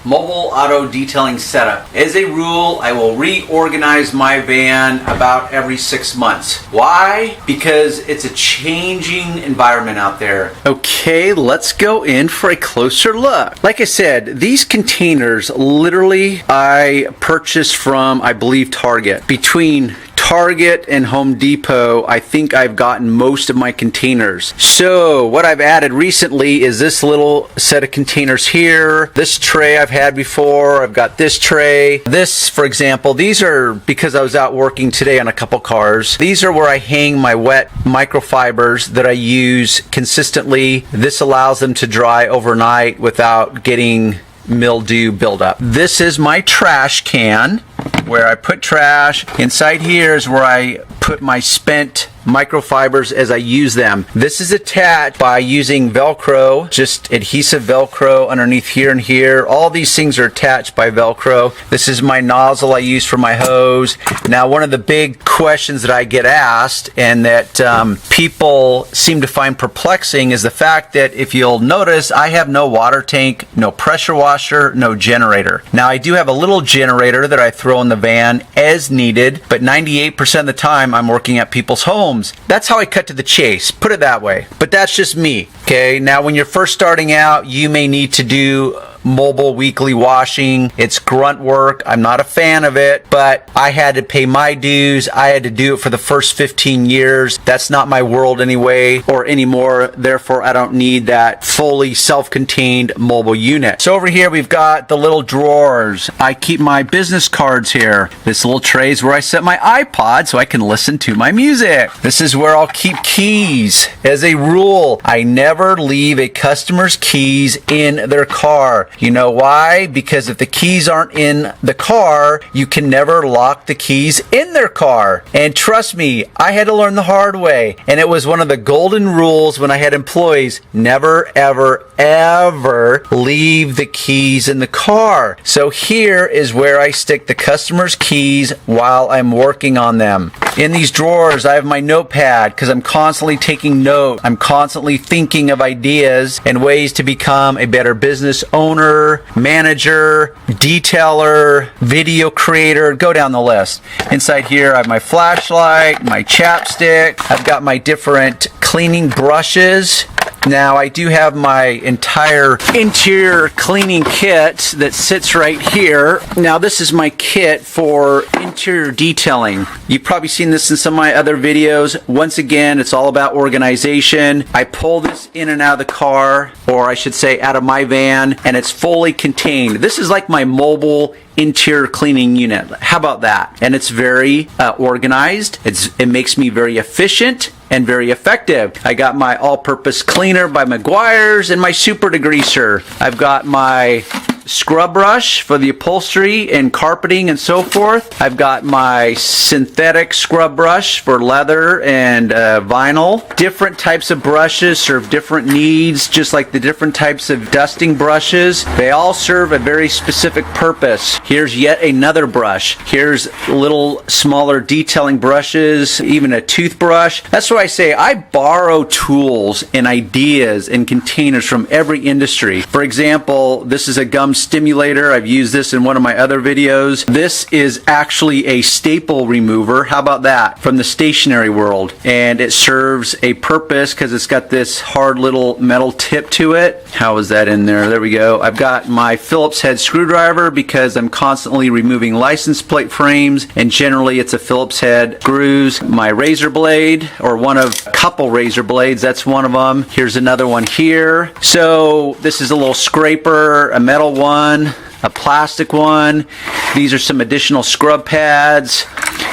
Mobile auto detailing setup. As a rule, I will reorganize my van about every 6 months. Why? Because it's a changing environment out there. Okay, let's go in for a closer look. Like I said, these containers literally I purchased from, I believe, Target. Between Target and Home Depot, I think I've gotten most of my containers. So what I've added recently is this little set of containers here. This tray I've had before. I've got this tray. This, for example, these are because I was out working today on a couple cars. These are where I hang my wet microfibers that I use consistently. This allows them to dry overnight without getting mildew buildup. This is my trash can where I put trash. Inside here is where I put my spent microfibers as I use them. This is attached by using Velcro, just adhesive Velcro underneath here and here. All these things are attached by Velcro. This is my nozzle I use for my hose. Now, one of the big questions that I get asked and that people seem to find perplexing is the fact that if you'll notice, I have no water tank, no pressure washer, no generator. Now, I do have a little generator that I throw in the van as needed, but 98% of the time I'm working at people's homes. That's how I cut to the chase, put it that way. But that's just me, okay? Now, when you're first starting out, you may need to do mobile weekly washing. It's grunt work. I'm not a fan of it, but I had to pay my dues. I had to do it for the first 15 years. That's not my world anyway or anymore. Therefore, I don't need that fully self-contained mobile unit. So over here, we've got the little drawers. I keep my business cards here. This little tray is where I set my iPod so I can listen to my music. This is where I'll keep keys. As a rule, I never leave a customer's keys in their car. You know why? Because if the keys aren't in the car, you can never lock the keys in their car. And trust me, I had to learn the hard way. And it was one of the golden rules when I had employees: never, ever, ever leave the keys in the car. So here is where I stick the customer's keys while I'm working on them. In these drawers, I have my notepad because I'm constantly taking note. I'm constantly thinking of ideas and ways to become a better business owner, manager, detailer, video creator, go down the list. Inside here, I have my flashlight, my chapstick. I've got my different cleaning brushes. Now, I do have my entire interior cleaning kit that sits right here. Now, this is my kit for interior detailing. You've probably seen this in some of my other videos. Once again, it's all about organization. I pull this in and out of the car, or I should say out of my van, and it's fully contained. This is like my mobile interior cleaning unit. How about that? And it's very organized. It makes me very efficient and very effective. I got my all-purpose cleaner by Meguiar's and my super degreaser. I've got my scrub brush for the upholstery and carpeting and so forth. I've got my synthetic scrub brush for leather and vinyl. Different types of brushes serve different needs, just like the different types of dusting brushes. They all serve a very specific purpose. Here's yet another brush. Here's little smaller detailing brushes, even a toothbrush. That's what I say. I borrow tools and ideas and containers from every industry. For example, this is a gum stimulator. I've used this in one of my other videos. This is actually a staple remover. How about that? From the stationery world. And it serves a purpose because it's got this hard little metal tip to it. How is that in there? There we go. I've got my Phillips head screwdriver because I'm constantly removing license plate frames, and generally it's a Phillips head. Screws. My razor blade, or one of a couple razor blades. That's one of them. Here's another one here. So this is a little scraper, a metal one, a plastic one. These are some additional scrub pads.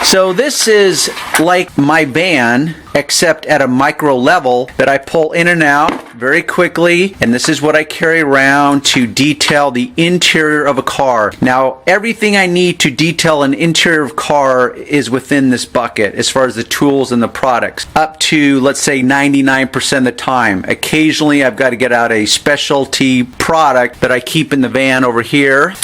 So this is like my van, except at a micro level that I pull in and out very quickly, and this is what I carry around to detail the interior of a car. Now, everything I need to detail an interior of a car is within this bucket as far as the tools and the products, up to, let's say, 99% of the time. Occasionally, I've got to get out a specialty product that I keep in the van over here.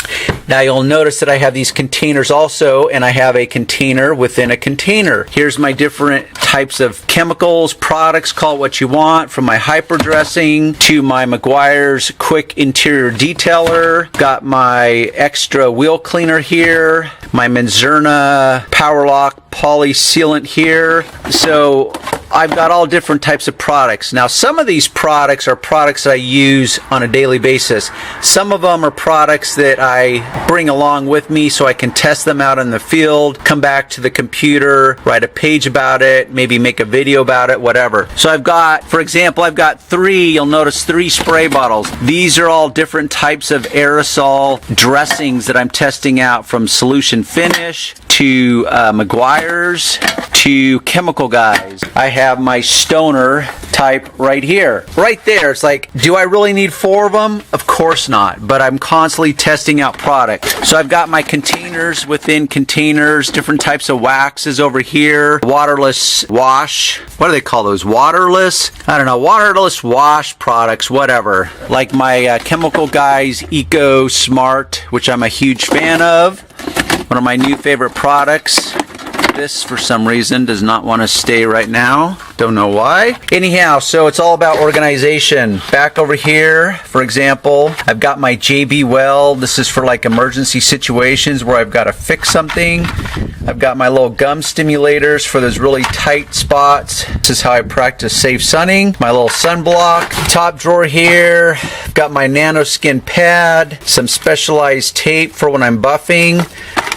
Now, you'll notice that I have these containers also, and I have a container within a container. Here's my different types of chemicals, products, call it what you want, from my hyper dressing to my Meguiar's quick interior detailer. Got my extra wheel cleaner here, my Menzerna Power Lock poly sealant here. So I've got all different types of products. Now, some of these products are products that I use on a daily basis. Some of them are products that I bring along with me so I can test them out in the field, come back to the computer, write a page about it, maybe make a video about it, whatever. So I've got, for example, I've got you'll notice 3 spray bottles. These are all different types of aerosol dressings that I'm testing out, from Solution Finish to Meguiar's to Chemical Guys. I have my Stoner type right here. Right there, it's like, do I really need 4 of them? Of course not, but I'm constantly testing out product. So I've got my containers within containers, different types of waxes over here, waterless wash. What do they call those? Waterless? I don't know, waterless wash products, whatever. Like my Chemical Guys Eco Smart, which I'm a huge fan of. One of my new favorite products. This, for some reason, does not want to stay right now. Don't know why. Anyhow, so it's all about organization. Back over here, for example, I've got my JB Weld. This is for like emergency situations where I've got to fix something. I've got my little gum stimulators for those really tight spots. This is how I practice safe sunning. My little sunblock. Top drawer here, I've got my NanoSkin pad, some specialized tape for when I'm buffing.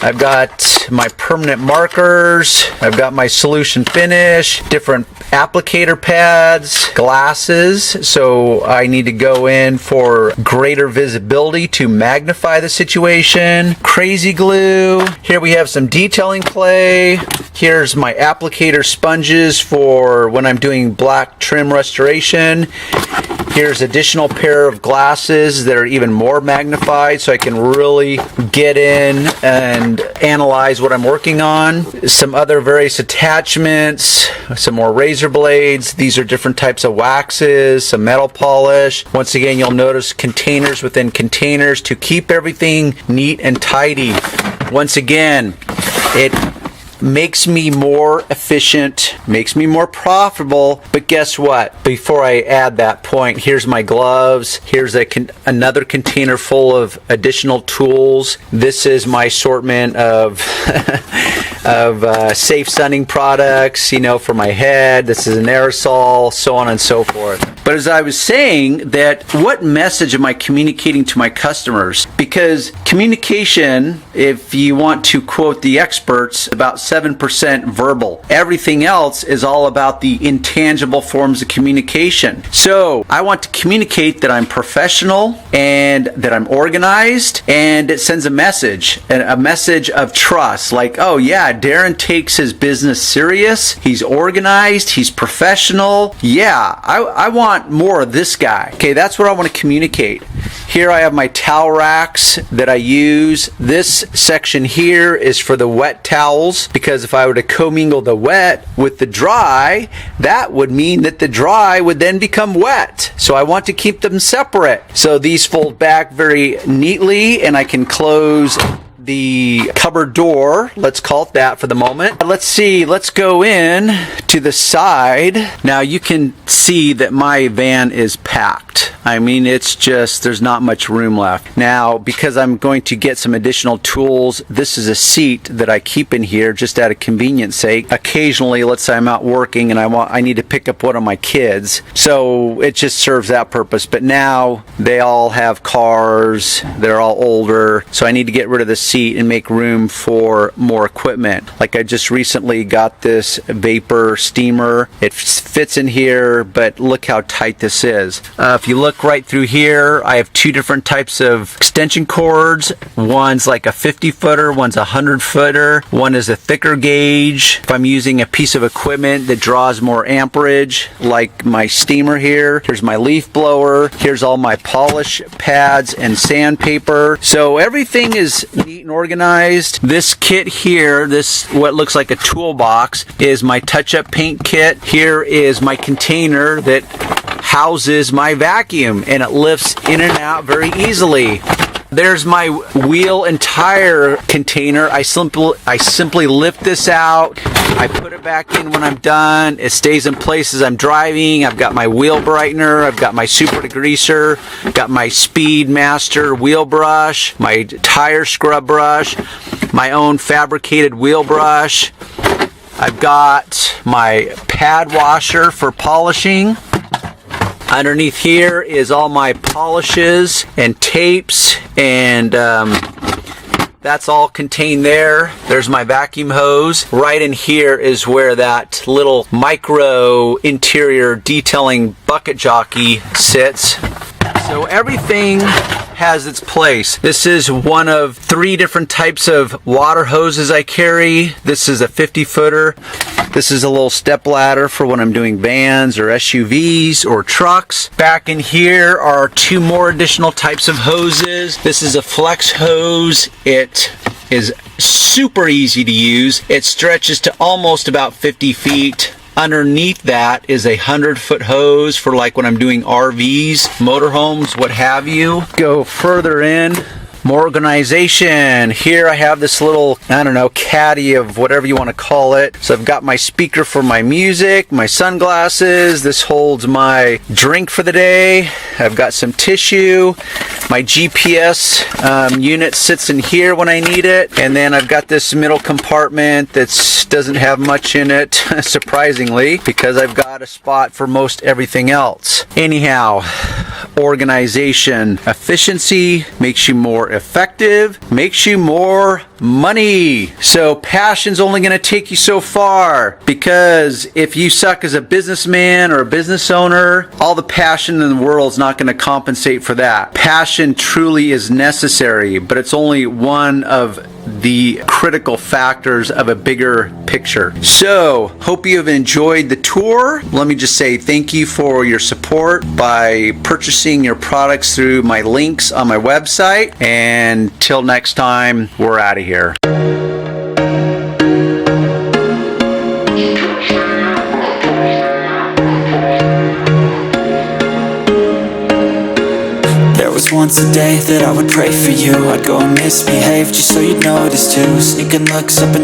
I've got my permanent markers. I've got my Solution Finish, different applicator pads, glasses, so I need to go in for greater visibility to magnify the situation. Crazy glue. Here we have some detailing clay. Here's my applicator sponges for when I'm doing black trim restoration. Here's additional pair of glasses that are even more magnified so I can really get in and analyze what I'm working on. Some other various attachments, some more razor blades. These are different types of waxes, some metal polish. Once again, you'll notice containers within containers to keep everything neat and tidy. Once again, it makes me more efficient, makes me more profitable. But guess what? Before I add that point, here's my gloves. Here's another container full of additional tools. This is my assortment of safe sunning products, for my head. This is an aerosol, so on and so forth. But as I was saying, that what message am I communicating to my customers? Because communication, if you want to quote the experts, about 7% verbal. Everything else is all about the intangible forms of communication. So I want to communicate that I'm professional and that I'm organized, and it sends a message of trust. Like, oh yeah, Darren takes his business serious. He's organized. He's professional. Yeah, I want more of this guy. Okay, that's what I want to communicate. Here I have my towel racks that I use. This section here is for the wet towels, because if I were to commingle the wet with the dry, that would mean that the dry would then become wet. So I want to keep them separate. So these fold back very neatly, and I can close the cupboard door, let's call it that for the moment. Let's see, let's go in to the side. Now you can see that my van is packed. I mean, it's just, there's not much room left. Now, because I'm going to get some additional tools, this is a seat that I keep in here just out of convenience sake. Occasionally, let's say I'm out working and I need to pick up one of my kids. So it just serves that purpose. But now they all have cars, they're all older, so I need to get rid of the seat and make room for more equipment. Like I just recently got this vapor steamer. It fits in here, but look how tight this is. If you look right through here, I have 2 different types of extension cords. One's like a 50-footer, one's a 100-footer. One is a thicker gauge. If I'm using a piece of equipment that draws more amperage, like my steamer here, here's my leaf blower, here's all my polish pads and sandpaper. So everything is neat and organized. This kit here, this what looks like a toolbox, is my touch-up paint kit. Here is my container that houses my vacuum, and it lifts in and out very easily. There's my wheel and tire container. I simply lift this out, I put it back in when I'm done. It stays in place as I'm driving. I've got my wheel brightener. I've got my super degreaser. Got my Speed Master wheel brush. My tire scrub brush. My own fabricated wheel brush. I've got my pad washer for polishing. Underneath here is all my polishes and tapes, and that's all contained there. There's my vacuum hose. Right in here is where that little micro interior detailing bucket jockey sits. So everything has its place. This is one of 3 different types of water hoses I carry. This is a 50-footer. This is a little step ladder for when I'm doing vans or SUVs or trucks. Back in here are 2 more additional types of hoses. This is a flex hose. It is super easy to use. It stretches to almost about 50 feet. Underneath that is a 100-foot hose for like when I'm doing RVs, motorhomes, what have you. Go further in. More organization. Here I have this little, I don't know, caddy of whatever you want to call it. So I've got my speaker for my music, my sunglasses. This holds my drink for the day. I've got some tissue. My GPS unit sits in here when I need it. And then I've got this middle compartment that doesn't have much in it, surprisingly, because I've got a spot for most everything else. Anyhow, organization. Efficiency makes you more effective, makes you more money. So passion's only going to take you so far, because if you suck as a businessman or a business owner, all the passion in the world is not going to compensate for that. Passion truly is necessary, but it's only one of the critical factors of a bigger picture. So, hope you have enjoyed the tour. Let me just say thank you for your support by purchasing your products through my links on my website. And till next time, we're out of here. Was once a day that I would pray for you. I'd go and misbehave just so you'd notice too. Sneaking looks up and